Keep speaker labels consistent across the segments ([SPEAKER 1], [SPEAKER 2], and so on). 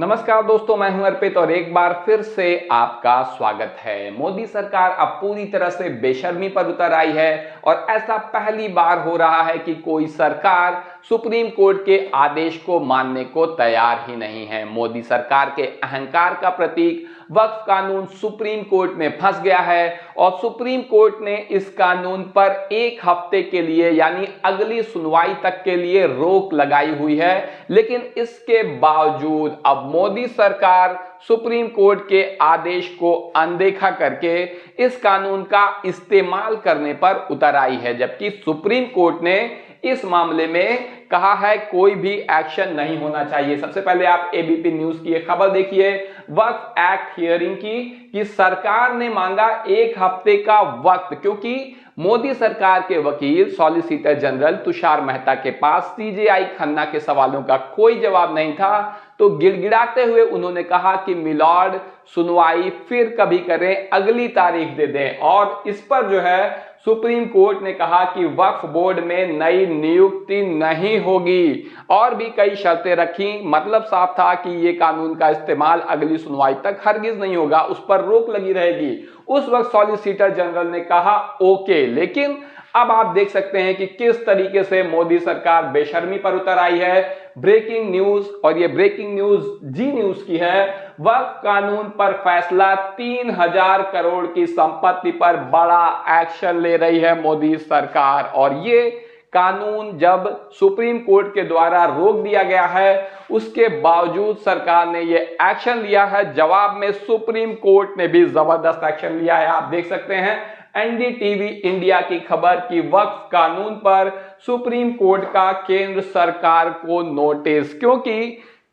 [SPEAKER 1] नमस्कार दोस्तों, मैं हूं अर्पित और एक बार फिर से आपका स्वागत है। मोदी सरकार अब पूरी तरह से बेशर्मी पर उतर आई है और ऐसा पहली बार हो रहा है कि कोई सरकार सुप्रीम कोर्ट के आदेश को मानने को तैयार ही नहीं है। मोदी सरकार के अहंकार का प्रतीक वक्फ कानून सुप्रीम कोर्ट में फंस गया है और सुप्रीम कोर्ट ने इस कानून पर एक हफ्ते के लिए यानी अगली सुनवाई तक के लिए रोक लगाई हुई है। लेकिन इसके बावजूद अब मोदी सरकार सुप्रीम कोर्ट के आदेश को अनदेखा करके इस कानून का इस्तेमाल करने पर उतर आई है, जबकि सुप्रीम कोर्ट ने इस मामले में कहा है कोई भी एक्शन नहीं होना चाहिए। सबसे पहले आप एबीपी न्यूज की एक खबर देखिए, वक्फ एक्ट हियरिंग की कि सरकार ने मांगा एक हफ्ते का वक्त, क्योंकि मोदी सरकार के वकील सॉलिसिटर जनरल तुषार मेहता के पास सीजेआई खन्ना के सवालों का कोई जवाब नहीं था। तो गिड़गिड़ाते हुए उन्होंने कहा कि मिलॉर्ड सुनवाई फिर कभी करें, अगली तारीख दे दें। और इस पर जो है सुप्रीम कोर्ट ने कहा कि वक्फ बोर्ड में नई नियुक्ति नहीं होगी और भी कई शर्तें रखी। मतलब साफ था कि ये कानून का इस्तेमाल अगली सुनवाई तक हरगिज नहीं होगा, उस पर रोक लगी रहेगी। उस वक्त सॉलिसिटर जनरल ने कहा ओके, लेकिन अब आप देख सकते हैं कि किस तरीके से मोदी सरकार बेशर्मी पर उतर आई है। ब्रेकिंग न्यूज, और ये ब्रेकिंग न्यूज जी न्यूज की है, वक्फ कानून पर फैसला, 3000 करोड़ की संपत्ति पर बड़ा एक्शन ले रही है मोदी सरकार। और ये कानून जब सुप्रीम कोर्ट के द्वारा रोक दिया गया है, उसके बावजूद सरकार ने ये एक्शन लिया है। जवाब में सुप्रीम कोर्ट ने भी जबरदस्त एक्शन लिया है। आप देख सकते हैं एनडीटीवी इंडिया की खबर कि वक्फ कानून पर सुप्रीम कोर्ट का केंद्र सरकार को नोटिस, क्योंकि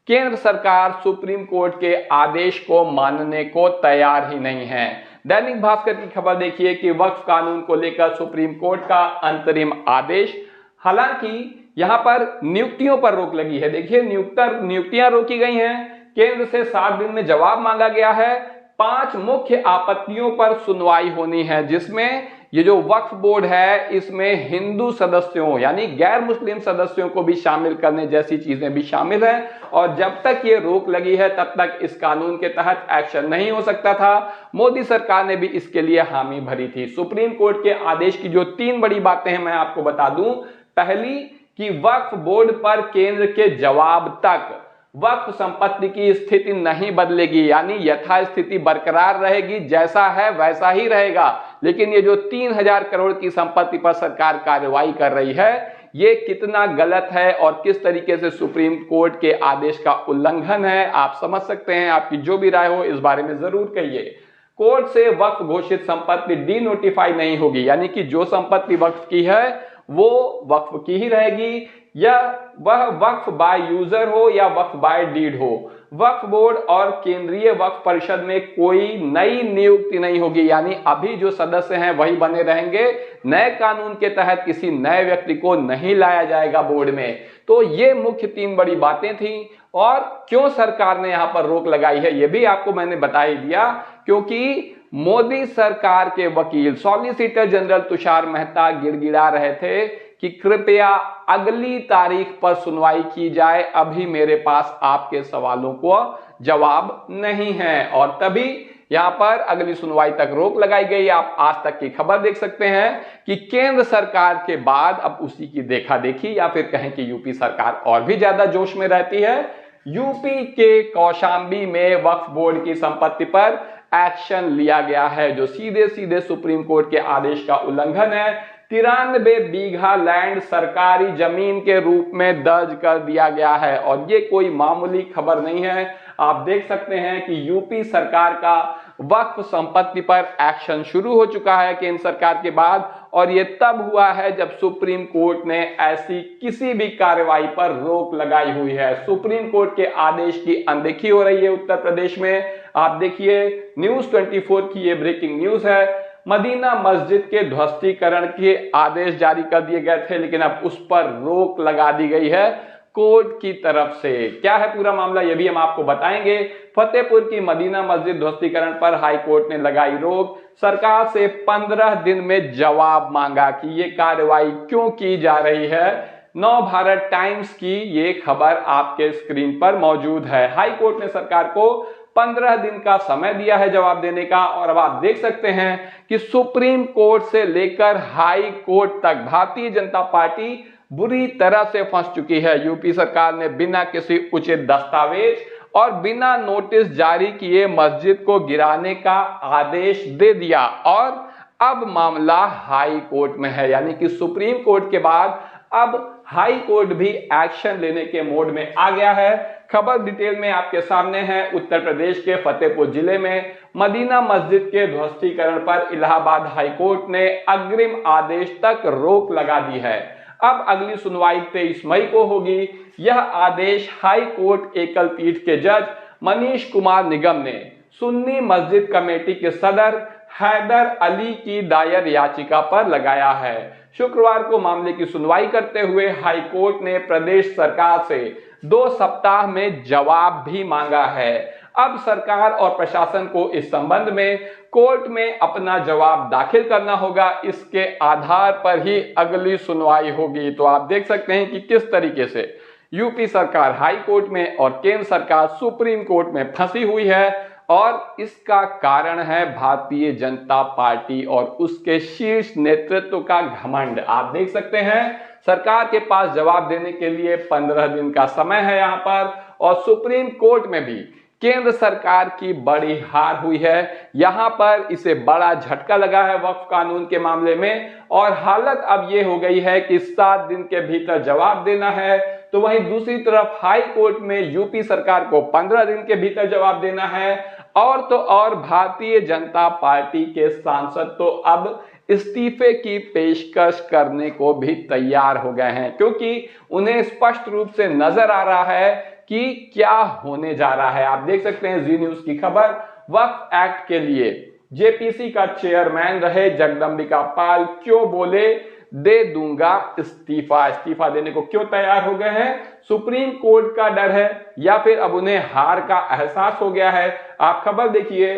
[SPEAKER 1] केंद्र सरकार सुप्रीम कोर्ट के आदेश को मानने को तैयार ही नहीं है। दैनिक भास्कर की खबर देखिए कि वक्फ कानून को लेकर सुप्रीम कोर्ट का अंतरिम आदेश। हालांकि यहां पर नियुक्तियों पर रोक लगी है। देखिए नियुक्तियां रोकी गई हैं। केंद्र से 7 दिन में जवाब मांगा गया है। 5 मुख्य आपत्तियों पर सुनवाई होनी है, जिसमें ये जो वक्फ बोर्ड है इसमें हिंदू सदस्यों यानी गैर मुस्लिम सदस्यों को भी शामिल करने जैसी चीजें भी शामिल हैं। और जब तक ये रोक लगी है तब तक इस कानून के तहत एक्शन नहीं हो सकता था। मोदी सरकार ने भी इसके लिए हामी भरी थी। सुप्रीम कोर्ट के आदेश की जो 3 बड़ी बातें हैं मैं आपको बता दूं। पहली कि वक्फ बोर्ड पर केंद्र के जवाब तक वक्फ संपत्ति की स्थिति नहीं बदलेगी, यानी यथास्थिति बरकरार रहेगी, जैसा है वैसा ही रहेगा। लेकिन ये जो 3000 करोड़ की संपत्ति पर सरकार कार्रवाई कर रही है, ये कितना गलत है और किस तरीके से सुप्रीम कोर्ट के आदेश का उल्लंघन है, आप समझ सकते हैं। आपकी जो भी राय हो इस बारे में जरूर कहिए। कोर्ट से वक्फ घोषित संपत्ति डी नोटिफाई नहीं होगी, यानी कि जो संपत्ति वक्फ की है वो वक्फ की ही रहेगी, या वह वक्फ बाय यूजर हो या वक्फ बाय डीड हो। वक्फ बोर्ड और केंद्रीय वक्फ परिषद में कोई नई नियुक्ति नहीं होगी, यानी अभी जो सदस्य हैं वही बने रहेंगे। नए कानून के तहत किसी नए व्यक्ति को नहीं लाया जाएगा बोर्ड में। तो ये मुख्य 3 बड़ी बातें थी। और क्यों सरकार ने यहां पर रोक लगाई है ये भी आपको मैंने बता ही दिया, क्योंकि मोदी सरकार के वकील सॉलिसिटर जनरल तुषार मेहता गिड़गिड़ा रहे थे कि कृपया अगली तारीख पर सुनवाई की जाए, अभी मेरे पास आपके सवालों को जवाब नहीं है। और तभी यहां पर अगली सुनवाई तक रोक लगाई गई। आप आज तक की खबर देख सकते हैं कि केंद्र सरकार के बाद अब उसी की देखा देखी, या फिर कहें कि यूपी सरकार और भी ज्यादा जोश में रहती है। यूपी के कौशाम्बी में वक्फ बोर्ड की संपत्ति पर एक्शन लिया गया है, जो सीधे सीधे सुप्रीम कोर्ट के आदेश का उल्लंघन है। 93 बीघा लैंड सरकारी जमीन के रूप में दर्ज कर दिया गया है और ये कोई मामूली खबर नहीं है। आप देख सकते हैं कि यूपी सरकार का वक्फ संपत्ति पर एक्शन शुरू हो चुका है केंद्र सरकार के बाद, और ये तब हुआ है जब सुप्रीम कोर्ट ने ऐसी किसी भी कार्रवाई पर रोक लगाई हुई है। सुप्रीम कोर्ट के आदेश की अनदेखी हो रही है उत्तर प्रदेश में। आप देखिए न्यूज 24 की ये ब्रेकिंग न्यूज है। मदीना मस्जिद के ध्वस्तीकरण के आदेश जारी कर दिए गए थे, लेकिन अब उस पर रोक लगा दी गई है कोर्ट की तरफ से। क्या है पूरा मामला ये भी हम आपको बताएंगे। फतेहपुर की मदीना मस्जिद ध्वस्तीकरण पर हाई कोर्ट ने लगाई रोक। सरकार से 15 दिन में जवाब मांगा कि ये कार्रवाई क्यों की जा रही है। नवभारत टाइम्स की ये खबर आपके स्क्रीन पर मौजूद है। हाई कोर्ट ने सरकार को 15 दिन का समय दिया है जवाब देने का, और अब आप देख सकते हैं कि सुप्रीम कोर्ट से लेकर हाई कोर्ट तक भारतीय जनता पार्टी बुरी तरह से फंस चुकी है। यूपी सरकार ने बिना किसी उचित दस्तावेज और बिना नोटिस जारी किए मस्जिद को गिराने का आदेश दे दिया, और अब मामला हाई कोर्ट में है। यानी कि सुप्रीम कोर्ट के बाद अब हाई कोर्ट भी एक्शन लेने के मोड में आ गया है। खबर डिटेल में आपके सामने है। उत्तर प्रदेश के फतेहपुर जिले में मदीना मस्जिद के ध्वस्तीकरण पर इलाहाबाद हाई कोर्ट ने अग्रिम आदेश तक रोक लगा दी है। अब अगली सुनवाई 23 मई को होगी। यह आदेश हाई कोर्ट एकल पीठ के जज मनीष कुमार निगम ने सुन्नी मस्जिद कमेटी के सदर हैदर अली की दायर याचिका पर लगाया है। शुक्रवार को मामले की सुनवाई करते हुए हाई कोर्ट ने प्रदेश सरकार से 2 सप्ताह में जवाब भी मांगा है। अब सरकार और प्रशासन को इस संबंध में कोर्ट में अपना जवाब दाखिल करना होगा। इसके आधार पर ही अगली सुनवाई होगी। तो आप देख सकते हैं कि किस तरीके से यूपी सरकार हाई कोर्ट में और केंद्र सरकार सुप्रीम कोर्ट में फंसी हुई है, और इसका कारण है भारतीय जनता पार्टी और उसके शीर्ष नेतृत्व का घमंड। आप देख सकते हैं सरकार के पास जवाब देने के लिए 15 दिन का समय है यहाँ पर, और सुप्रीम कोर्ट में भी केंद्र सरकार की बड़ी हार हुई है। यहाँ पर इसे बड़ा झटका लगा है वक्फ कानून के मामले में, और हालत अब ये हो गई है कि 7 दिन के भीतर जवाब देना है। तो वहीं दूसरी तरफ हाई कोर्ट में यूपी सरकार को 15 दिन के भीतर जवाब देना है। और तो और भारतीय जनता पार्टी के सांसद तो अब इस्तीफे की पेशकश करने को भी तैयार हो गए हैं, क्योंकि उन्हें स्पष्ट रूप से नजर आ रहा है कि क्या होने जा रहा है। आप देख सकते हैं जी न्यूज की खबर। वक्फ एक्ट के लिए जेपीसी का चेयरमैन रहे जगदंबिका पाल क्यों बोले दे दूंगा इस्तीफा। इस्तीफा देने को क्यों तैयार हो गए हैं? सुप्रीम कोर्ट का डर है या फिर अब उन्हें हार का एहसास हो गया है? आप खबर देखिए।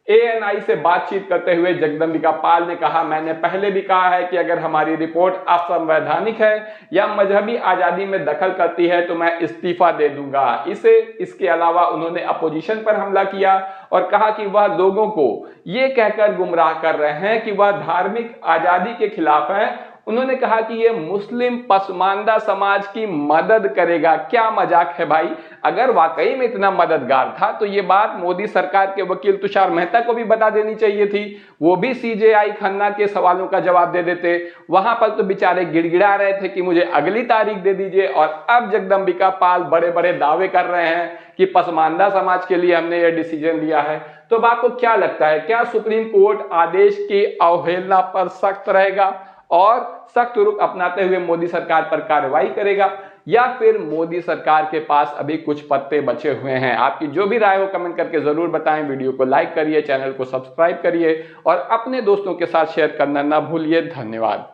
[SPEAKER 1] एएनआई से बातचीत करते हुए जगदंबिका पाल ने कहा, मैंने पहले भी कहा है कि अगर हमारी रिपोर्ट असंवैधानिक है या मजहबी आजादी में दखल करती है तो मैं इस्तीफा दे दूंगा। इसके अलावा उन्होंने अपोजिशन पर हमला किया और कहा कि वह लोगों को यह कहकर गुमराह कर रहे हैं कि वह धार्मिक आजादी के खिलाफ है। उन्होंने कहा कि यह मुस्लिम पसमानदा समाज की मदद करेगा। क्या मजाक है भाई? अगर वाकई में इतना मददगार था तो ये बात मोदी सरकार के वकील तुषार मेहता को भी बता देनी चाहिए थी। वो भी सीजेआई खन्ना के सवालों का जवाब दे देते। वहां पर तो बेचारे गिड़गिड़ा रहे थे कि मुझे अगली तारीख दे दीजिए, और अब जगदंबिका पाल बड़े बड़े दावे कर रहे हैं कि पसमानदा समाज के लिए हमने ये डिसीजन लिया है। तो अब आपको क्या लगता है, क्या सुप्रीम कोर्ट आदेश की अवहेलना पर सख्त रहेगा और सख्त रुख अपनाते हुए मोदी सरकार पर कार्रवाई करेगा, या फिर मोदी सरकार के पास अभी कुछ पत्ते बचे हुए हैं? आपकी जो भी राय हो कमेंट करके जरूर बताएं। वीडियो को लाइक करिए, चैनल को सब्सक्राइब करिए और अपने दोस्तों के साथ शेयर करना ना भूलिए। धन्यवाद।